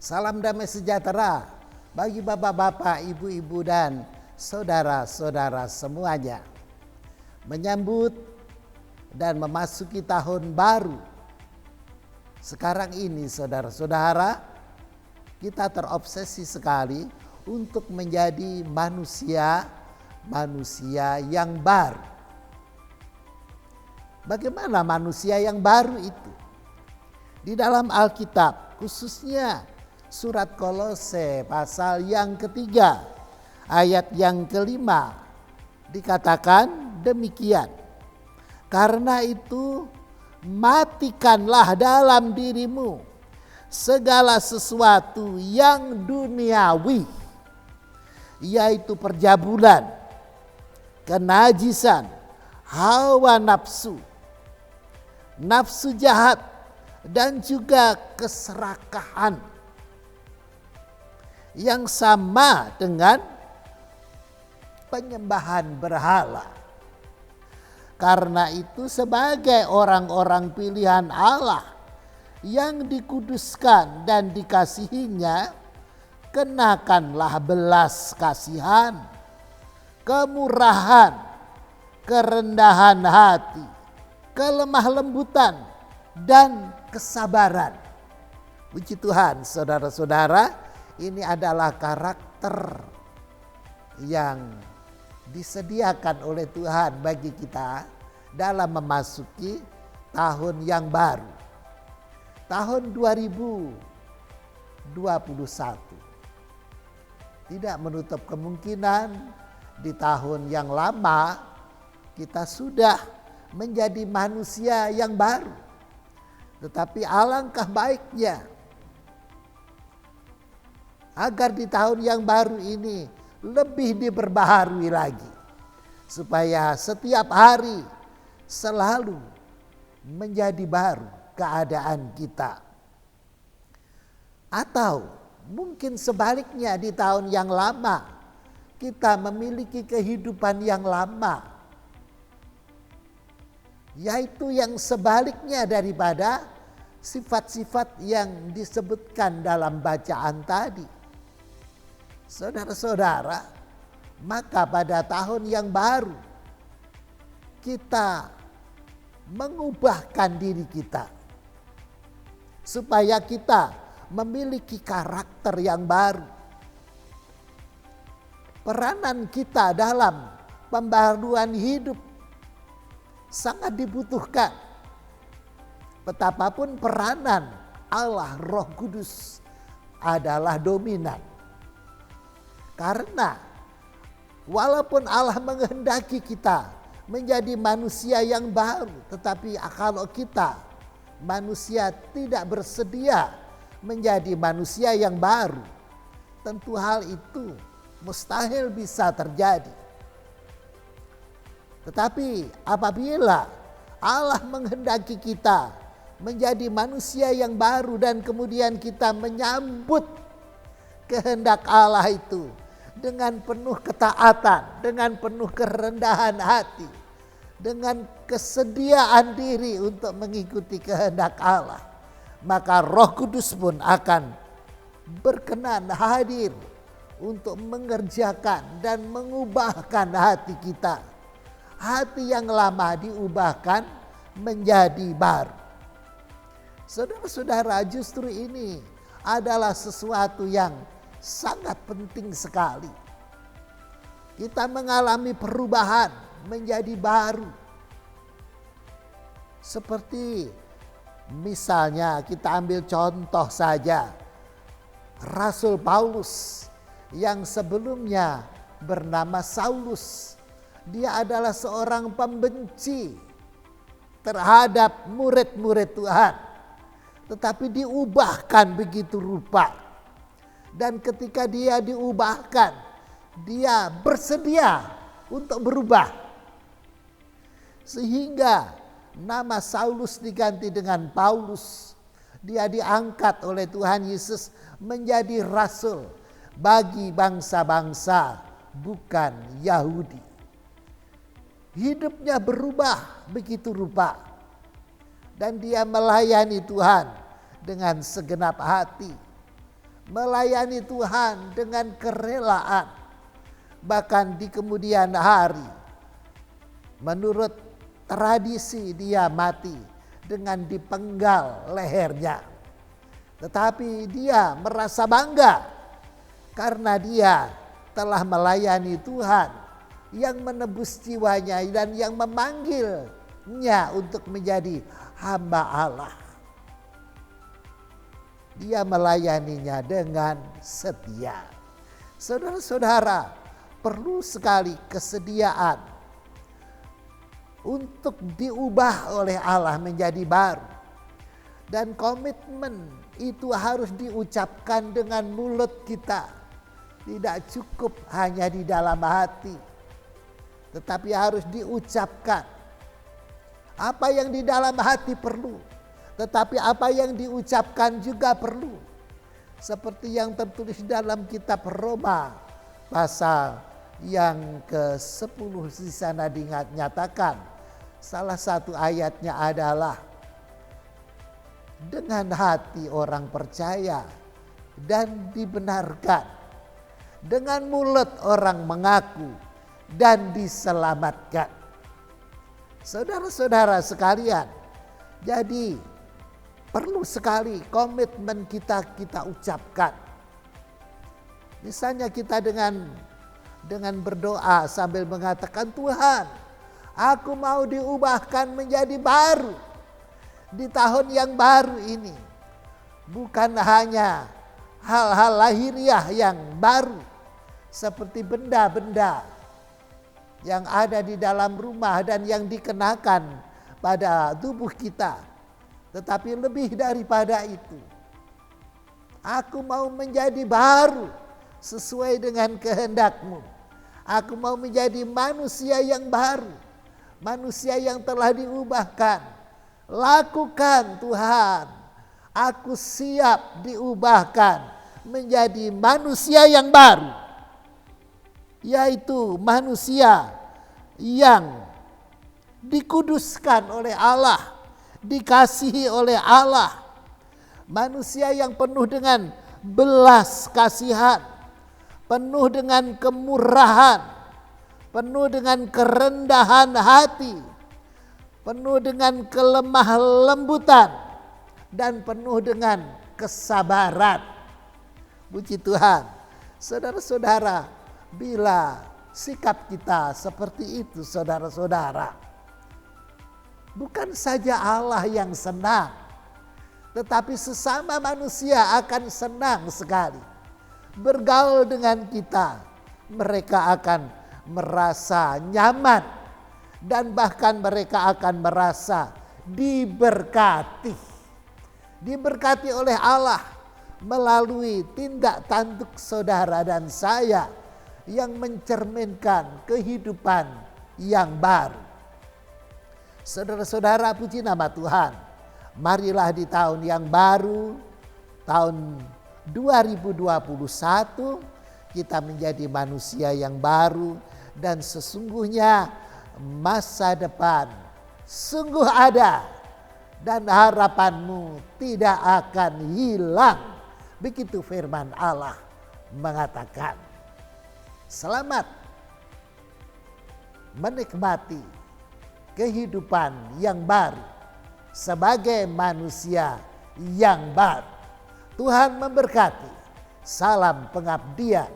Salam damai sejahtera bagi bapak-bapak, ibu-ibu dan saudara-saudara semuanya. Menyambut dan memasuki tahun baru. Sekarang ini saudara-saudara, kita terobsesi sekali untuk menjadi manusia yang baru. Bagaimana manusia yang baru itu? Di dalam Alkitab, khususnya surat Kolose pasal yang ketiga, ayat yang kelima, dikatakan demikian. Karena itu matikanlah dalam dirimu segala sesuatu yang duniawi, yaitu perjabulan, kenajisan, hawa nafsu, nafsu jahat, dan juga keserakahan yang sama dengan penyembahan berhala. Karena itu sebagai orang-orang pilihan Allah yang dikuduskan dan dikasihinya, kenakanlah belas kasihan, kemurahan, kerendahan hati, kelemah lembutan, dan kesabaran. Puji Tuhan, saudara-saudara, ini adalah karakter yang disediakan oleh Tuhan bagi kita dalam memasuki tahun yang baru. Tahun 2021. Tidak menutup kemungkinan di tahun yang lama kita sudah menjadi manusia yang baru. Tetapi alangkah baiknya agar di tahun yang baru ini lebih diperbaharui lagi, supaya setiap hari selalu menjadi baru keadaan kita. Atau mungkin sebaliknya, di tahun yang lama kita memiliki kehidupan yang lama, yaitu yang sebaliknya daripada sifat-sifat yang disebutkan dalam bacaan tadi. Saudara-saudara, maka pada tahun yang baru kita mengubahkan diri kita supaya kita memiliki karakter yang baru. Peranan kita dalam pembaharuan hidup sangat dibutuhkan. Betapapun peranan Allah Roh Kudus adalah dominan. Karena walaupun Allah menghendaki kita menjadi manusia yang baru, tetapi kalau kita manusia tidak bersedia menjadi manusia yang baru, tentu hal itu mustahil bisa terjadi. Tetapi apabila Allah menghendaki kita menjadi manusia yang baru dan kemudian kita menyambut kehendak Allah itu dengan penuh ketaatan, dengan penuh kerendahan hati, dengan kesediaan diri untuk mengikuti kehendak Allah, maka Roh Kudus pun akan berkenan hadir untuk mengerjakan dan mengubahkan hati kita. Hati yang lama diubahkan menjadi baru. Saudara-saudara, justru ini adalah sesuatu yang sangat penting sekali. Kita mengalami perubahan menjadi baru. Seperti misalnya kita ambil contoh saja Rasul Paulus yang sebelumnya bernama Saulus. Dia adalah seorang pembenci terhadap murid-murid Tuhan. Tetapi diubahkan begitu rupa. Dan ketika dia diubahkan, dia bersedia untuk berubah. Sehingga nama Saulus diganti dengan Paulus. Dia diangkat oleh Tuhan Yesus menjadi rasul bagi bangsa-bangsa bukan Yahudi. Hidupnya berubah begitu rupa. Dan dia melayani Tuhan dengan segenap hati. melayani Tuhan dengan kerelaan. Bahkan di kemudian hari, menurut tradisi dia mati dengan dipenggal lehernya. Tetapi dia merasa bangga karena dia telah melayani Tuhan yang menebus jiwanya dan yang memanggilnya untuk menjadi hamba Allah. Dia melayaninya dengan setia. Saudara-saudara, perlu sekali kesediaan untuk diubah oleh Allah menjadi baru. Dan komitmen itu harus diucapkan dengan mulut kita. Tidak cukup hanya di dalam hati, tetapi harus diucapkan. Apa yang di dalam hati perlu, tetapi apa yang diucapkan juga perlu. Seperti yang tertulis dalam kitab Roma pasal yang ke-10 di sana dinyatakan. Salah satu ayatnya adalah, dengan hati orang percaya dan dibenarkan, dengan mulut orang mengaku dan diselamatkan. Saudara-saudara sekalian, jadi perlu sekali komitmen kita ucapkan. Misalnya kita dengan berdoa sambil mengatakan, Tuhan, aku mau diubahkan menjadi baru di tahun yang baru ini. Bukan hanya hal-hal lahiriah yang baru, seperti benda-benda yang ada di dalam rumah dan yang dikenakan pada tubuh kita. Tetapi lebih daripada itu, aku mau menjadi baru sesuai dengan kehendak-Mu. Aku mau menjadi manusia yang baru, manusia yang telah diubahkan. Lakukan Tuhan, aku siap diubahkan menjadi manusia yang baru, yaitu manusia yang dikuduskan oleh Allah, dikasihi oleh Allah, manusia yang penuh dengan belas kasihan, penuh dengan kemurahan, penuh dengan kerendahan hati, penuh dengan kelemah lembutan, dan penuh dengan kesabaran. Puji Tuhan. Saudara-saudara, bila sikap kita seperti itu, saudara-saudara, bukan saja Allah yang senang, tetapi sesama manusia akan senang sekali bergaul dengan kita. Mereka akan merasa nyaman dan bahkan mereka akan merasa diberkati. Diberkati oleh Allah melalui tindak tanduk saudara dan saya yang mencerminkan kehidupan yang baru. Saudara-saudara, puji nama Tuhan. Marilah di tahun yang baru, tahun 2021, kita menjadi manusia yang baru. Dan sesungguhnya masa depan sungguh ada. Dan harapanmu tidak akan hilang. Begitu firman Allah mengatakan. Selamat menikmati kehidupan yang baru sebagai manusia yang baru. Tuhan memberkati. Salam pengabdian.